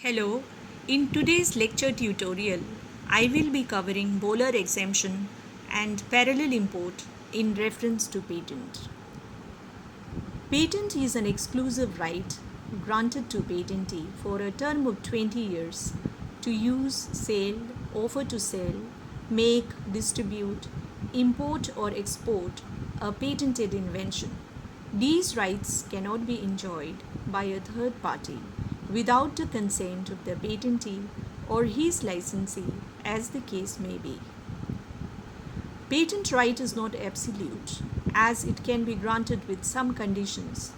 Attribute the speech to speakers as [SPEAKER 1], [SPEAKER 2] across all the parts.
[SPEAKER 1] Hello, in today's lecture tutorial, I will be covering Bowler exemption and parallel import in reference to patent. Patent is an exclusive right granted to patentee for a term of 20 years to use, sell, offer to sell, make, distribute, import or export a patented invention. These rights cannot be enjoyed by a third party without the consent of the patentee or his licensee, as the case may be. Patent right is not absolute, as it can be granted with some conditions,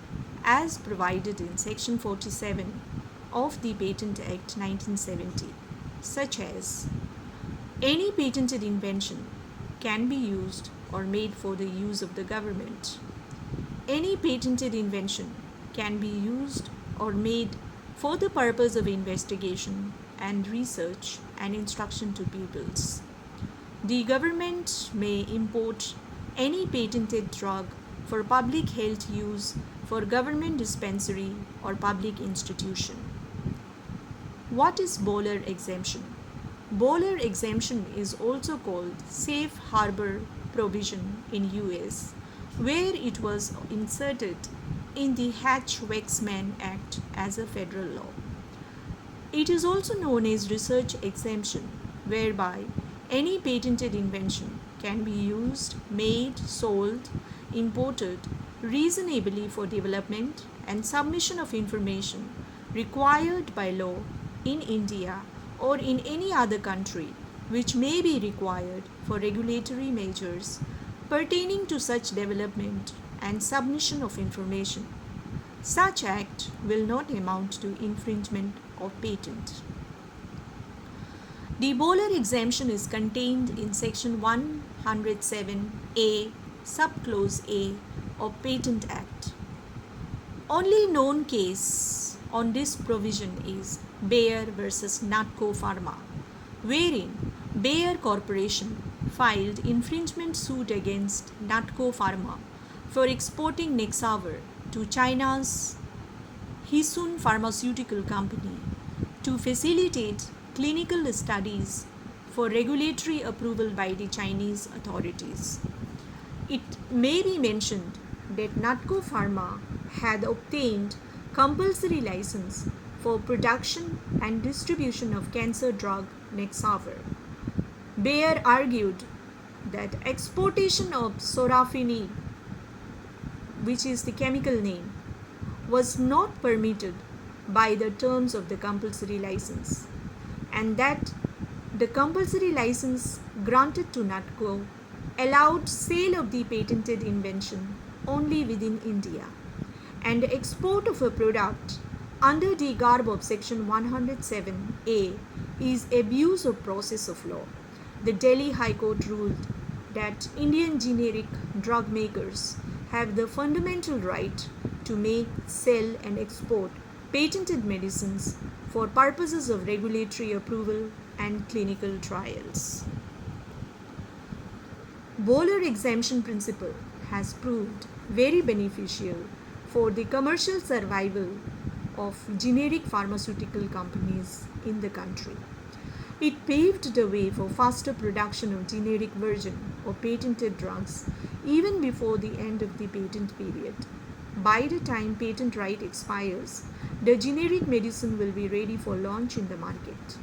[SPEAKER 1] as provided in Section 47 of the Patent Act 1970, such as any patented invention can be used or made for the use of the government. Any patented invention can be used or made for the purpose of investigation and research and instruction to pupils. The government may import any patented drug for public health use for government dispensary or public institution. What is Bowler exemption? Bowler exemption is also called safe harbor provision in US, where it was inserted in the Hatch-Waxman Act as a federal law. It is also known as research exemption, whereby any patented invention can be used, made, sold, imported reasonably for development and submission of information required by law in India or in any other country which may be required for regulatory measures pertaining to such development and submission of information. Such act will not amount to infringement of patent. The Bowler exemption is contained in Section 107A, Subclause A of Patent Act. Only known case on this provision is Bayer versus Natco Pharma, wherein Bayer Corporation filed infringement suit against Natco Pharma for exporting Nexavar to China's Hisun Pharmaceutical Company to facilitate clinical studies for regulatory approval by the Chinese authorities. It may be mentioned that Natco Pharma had obtained compulsory license for production and distribution of cancer drug Nexavar. Bayer argued that exportation of sorafenib, which is the chemical name, was not permitted by the terms of the compulsory license, and that the compulsory license granted to Natco allowed sale of the patented invention only within India, and export of a product under the garb of Section 107A is abuse of process of law. The Delhi High Court ruled that Indian generic drug makers have the fundamental right to make, sell, and export patented medicines for purposes of regulatory approval and clinical trials. Bowler exemption principle has proved very beneficial for the commercial survival of generic pharmaceutical companies in the country. It paved the way for faster production of generic version of patented drugs even before the end of the patent period. By the time patent right expires, the generic medicine will be ready for launch in the market.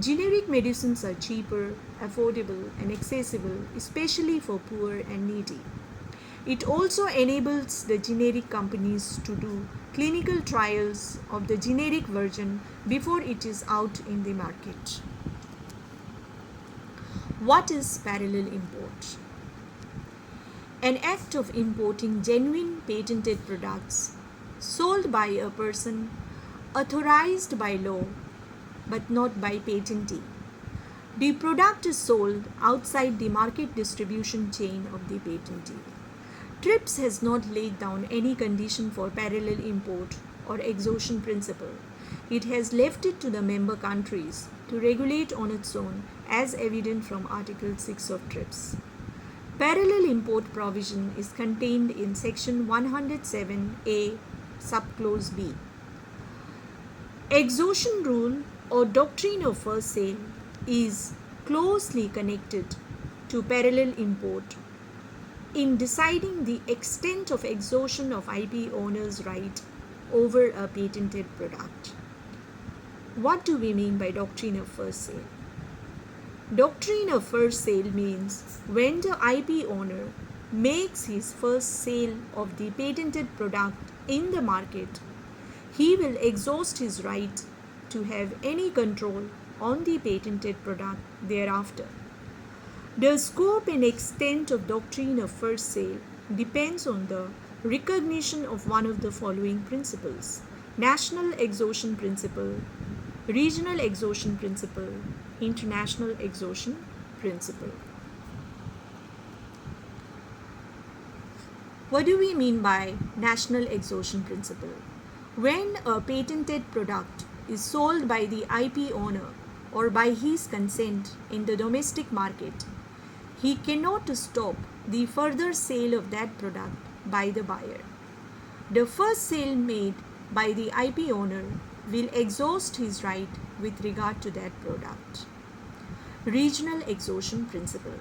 [SPEAKER 1] Generic medicines are cheaper, affordable, and accessible, especially for poor and needy. It also enables the generic companies to do clinical trials of the generic version before it is out in the market. What is parallel import? An act of importing genuine patented products sold by a person authorized by law but not by patentee. The product is sold outside the market distribution chain of the patentee. TRIPS has not laid down any condition for parallel import or exhaustion principle. It has left it to the member countries to regulate on its own, as evident from Article 6 of TRIPS. Parallel import provision is contained in Section 107A, Subclause B. Exhaustion rule or doctrine of first sale is closely connected to parallel import in deciding the extent of exhaustion of IP owner's right over a patented product. What do we mean by doctrine of first sale? Doctrine of first sale means when the IP owner makes his first sale of the patented product in the market, he will exhaust his right to have any control on the patented product thereafter. The scope and extent of doctrine of first sale depends on the recognition of one of the following principles: national exhaustion principle, regional exhaustion principle, international exhaustion principle. What do we mean by national exhaustion principle? When a patented product is sold by the IP owner or by his consent in the domestic market, he cannot stop the further sale of that product by the buyer. The first sale made by the IP owner will exhaust his right with regard to that product. Regional exhaustion principle.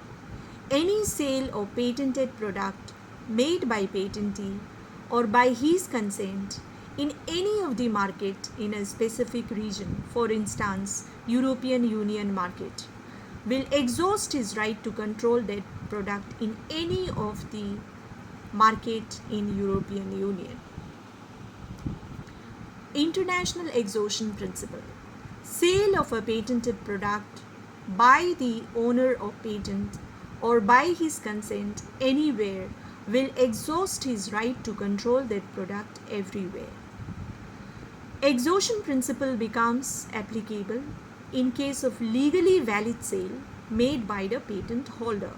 [SPEAKER 1] Any sale of patented product made by patentee or by his consent in any of the market in a specific region, for instance, European Union market, will exhaust his right to control that product in any of the market in European Union. International exhaustion principle. Sale of a patented product by the owner of patent or by his consent anywhere will exhaust his right to control that product everywhere. Exhaustion principle becomes applicable in case of legally valid sale made by the patent holder.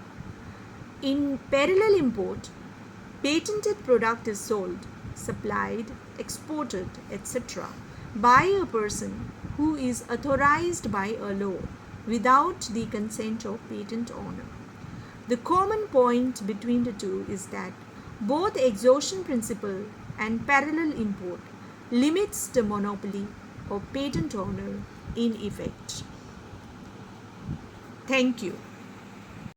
[SPEAKER 1] In parallel import, patented product is sold, supplied, exported, etc. by a person who is authorized by a law without the consent of patent owner. The common point between the two is that both exhaustion principle and parallel import limits the monopoly of patent owner in effect. Thank you.